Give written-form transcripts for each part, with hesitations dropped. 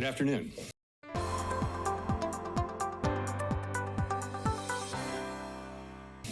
Good afternoon.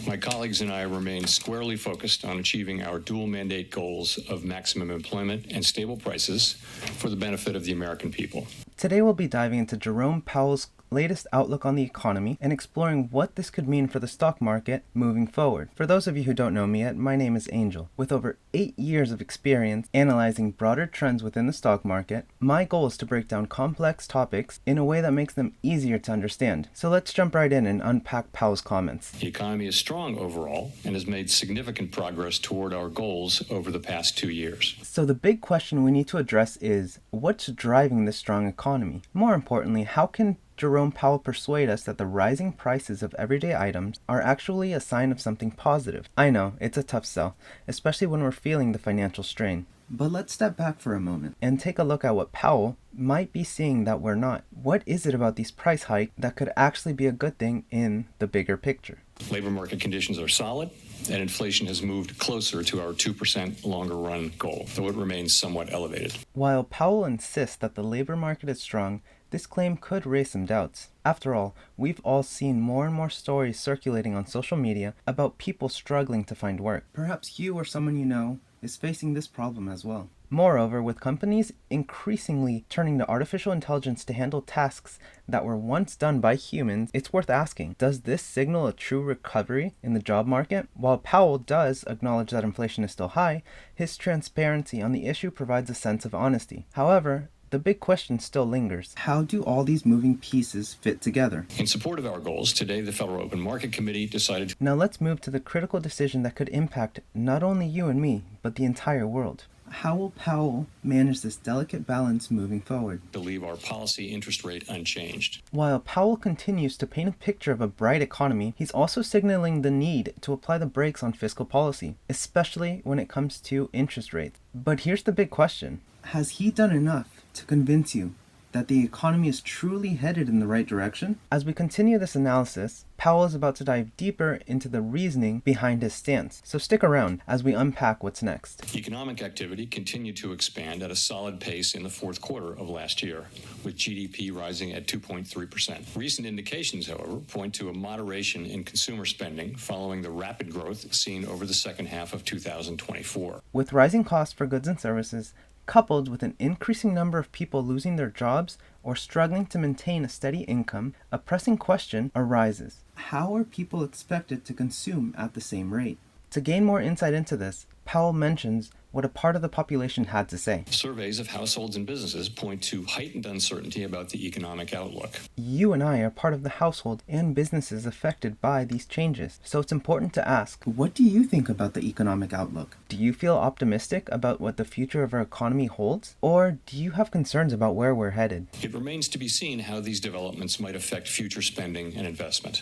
My colleagues and I remain squarely focused on achieving our dual mandate goals of maximum employment and stable prices for the benefit of the American people. Today we'll be diving into Jerome Powell's latest outlook on the economy and exploring what this could mean for the stock market moving forward. For those of you who don't know me yet, my name is Angel. With over 8 years of experience analyzing broader trends within the stock market, my goal is to break down complex topics in a way that makes them easier to understand. So let's jump right in and unpack Powell's comments. The economy is strong overall and has made significant progress toward our goals over the past 2 years. So the big question we need to address is, what's driving this strong economy? More importantly, how can Jerome Powell persuade us that the rising prices of everyday items are actually a sign of something positive? I know, it's a tough sell, especially when we're feeling the financial strain. But let's step back for a moment and take a look at what Powell might be seeing that we're not. What is it about these price hikes that could actually be a good thing in the bigger picture? Labor market conditions are solid, and inflation has moved closer to our 2% longer run goal, though it remains somewhat elevated. While Powell insists that the labor market is strong, this claim could raise some doubts. After all, we've all seen more and more stories circulating on social media about people struggling to find work. Perhaps you or someone you know is facing this problem as well. Moreover, with companies increasingly turning to artificial intelligence to handle tasks that were once done by humans, it's worth asking, does this signal a true recovery in the job market? While Powell does acknowledge that inflation is still high, his transparency on the issue provides a sense of honesty. However, the big question still lingers. How do all these moving pieces fit together? In support of our goals, today the Federal Open Market Committee decided to... Now let's move to the critical decision that could impact not only you and me, but the entire world. How will Powell manage this delicate balance moving forward? leave our policy interest rate unchanged. While Powell continues to paint a picture of a bright economy, he's also signaling the need to apply the brakes on fiscal policy, especially when it comes to interest rates. But here's the big question. Has he done enough to convince you that the economy is truly headed in the right direction? As we continue this analysis, Powell is about to dive deeper into the reasoning behind his stance. So stick around as we unpack what's next. Economic activity continued to expand at a solid pace in the fourth quarter of last year, with GDP rising at 2.3%. Recent indications, however, point to a moderation in consumer spending following the rapid growth seen over the second half of 2024. With rising costs for goods and services, coupled with an increasing number of people losing their jobs or struggling to maintain a steady income, a pressing question arises. How are people expected to consume at the same rate? To gain more insight into this, Powell mentions what a part of the population had to say. Surveys of households and businesses point to heightened uncertainty about the economic outlook. You and I are part of the household and businesses affected by these changes, so it's important to ask, what do you think about the economic outlook? Do you feel optimistic about what the future of our economy holds? Or do you have concerns about where we're headed? It remains to be seen how these developments might affect future spending and investment.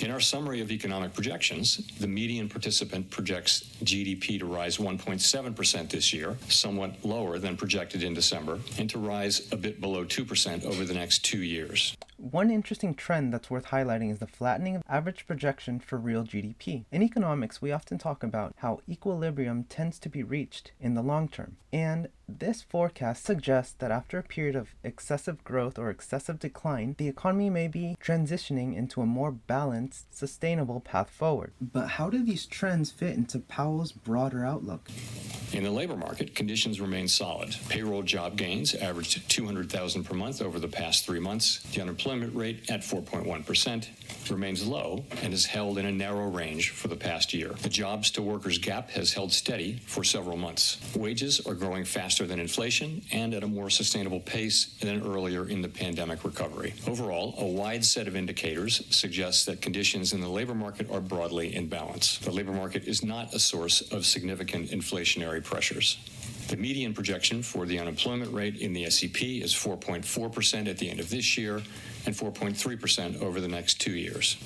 In our summary of economic projections, the median participant projects GDP to rise 1.7% this year, somewhat lower than projected in December, and to rise a bit below 2% over the next 2 years. One interesting trend that's worth highlighting is the flattening of average projection for real GDP. In economics, we often talk about how equilibrium tends to be reached in the long term. And this forecast suggests that after a period of excessive growth or excessive decline, the economy may be transitioning into a more balanced, sustainable path forward. But how do these trends fit into Powell's broader outlook? In the labor market, conditions remain solid. Payroll job gains averaged 200,000 per month over the past 3 months. The unemployment rate at 4.1% remains low and is held in a narrow range for the past year. The jobs to workers gap has held steady for several months. Wages are growing faster than inflation and at a more sustainable pace than earlier in the pandemic recovery. Overall, a wide set of indicators suggests that conditions in the labor market are broadly in balance. The labor market is not a source of significant inflationary pressures. The median projection for the unemployment rate in the SEP is 4.4% at the end of this year and 4.3% over the next 2 years.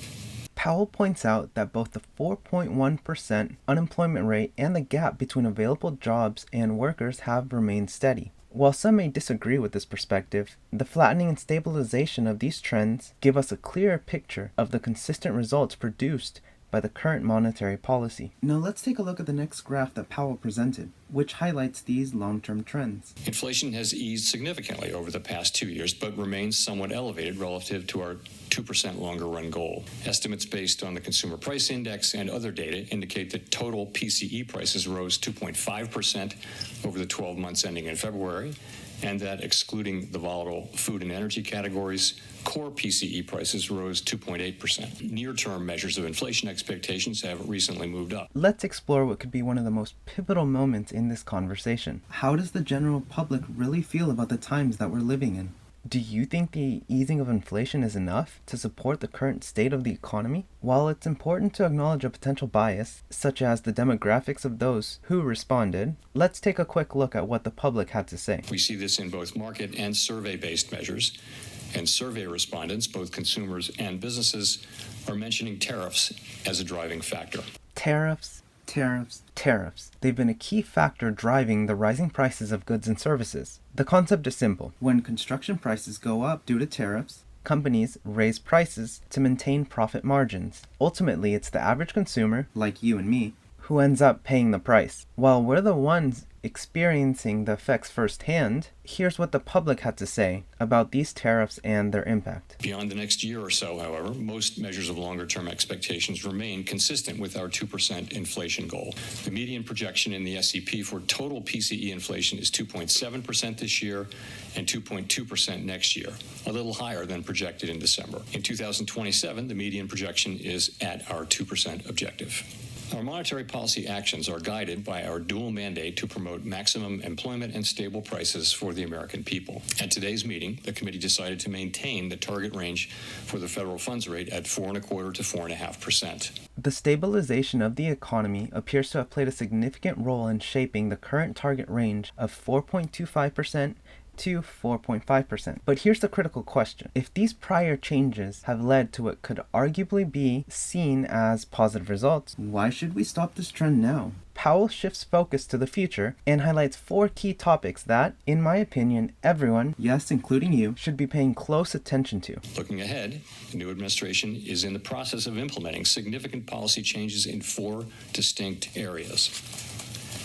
Powell points out that both the 4.1% unemployment rate and the gap between available jobs and workers have remained steady. While some may disagree with this perspective, the flattening and stabilization of these trends give us a clearer picture of the consistent results produced by the current monetary policy. Now let's take a look at the next graph that Powell presented, which highlights these long-term trends. Inflation has eased significantly over the past 2 years, but remains somewhat elevated relative to our 2% longer-run goal. Estimates based on the Consumer Price Index and other data indicate that total PCE prices rose 2.5% over the 12 months ending in February, and that excluding the volatile food and energy categories, core PCE prices rose 2.8%. Near-term measures of inflation expectations have recently moved up. Let's explore what could be one of the most pivotal moments in this conversation. How does the general public really feel about the times that we're living in? Do you think the easing of inflation is enough to support the current state of the economy? While it's important to acknowledge a potential bias, such as the demographics of those who responded, let's take a quick look at what the public had to say. We see this in both market and survey-based measures, and survey respondents, both consumers and businesses, are mentioning tariffs as a driving factor. Tariffs, tariffs, tariffs. They've been a key factor driving the rising prices of goods and services. The concept is simple. When construction prices go up due to tariffs, companies raise prices to maintain profit margins. Ultimately, it's the average consumer, like you and me, who ends up paying the price. While we're the ones experiencing the effects firsthand, here's what the public had to say about these tariffs and their impact. Beyond the next year or so, however, most measures of longer-term expectations remain consistent with our 2% inflation goal. The median projection in the SEP for total PCE inflation is 2.7% this year and 2.2% next year, a little higher than projected in December. In 2027, the median projection is at our 2% objective. Our monetary policy actions are guided by our dual mandate to promote maximum employment and stable prices for the American people. At today's meeting, the committee decided to maintain the target range for the federal funds rate at 4.25% to 4.5%. The stabilization of the economy appears to have played a significant role in shaping the current target range of 4.25% to 4.5%. But here's the critical question. If these prior changes have led to what could arguably be seen as positive results, why should we stop this trend now? Powell shifts focus to the future and highlights 4 key topics that, in my opinion, everyone, yes, including you, should be paying close attention to. Looking ahead, the new administration is in the process of implementing significant policy changes in 4 distinct areas: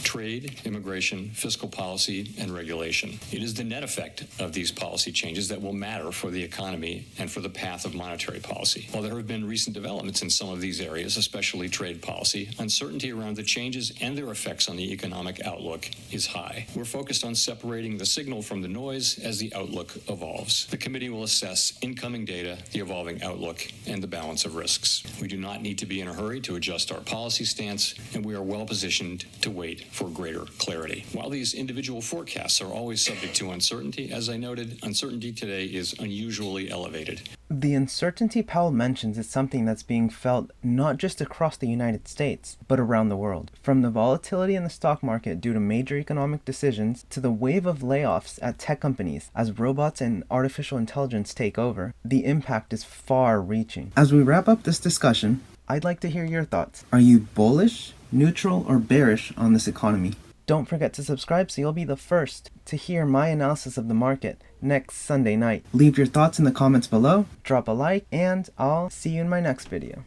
trade, immigration, fiscal policy, and regulation. It is the net effect of these policy changes that will matter for the economy and for the path of monetary policy. While there have been recent developments in some of these areas, especially trade policy, uncertainty around the changes and their effects on the economic outlook is high. We're focused on separating the signal from the noise as the outlook evolves. The committee will assess incoming data, the evolving outlook, and the balance of risks. We do not need to be in a hurry to adjust our policy stance, and we are well positioned to wait for greater clarity. While these individual forecasts are always subject to uncertainty, as I noted, uncertainty today is unusually elevated. The uncertainty Powell mentions is something that's being felt not just across the United States, but around the world. From the volatility in the stock market due to major economic decisions to the wave of layoffs at tech companies as robots and artificial intelligence take over, the impact is far-reaching. As we wrap up this discussion, I'd like to hear your thoughts. Are you bullish, neutral, or bearish on this economy? Don't forget to subscribe so you'll be the first to hear my analysis of the market next Sunday night. Leave your thoughts in the comments below, drop a like, and I'll see you in my next video.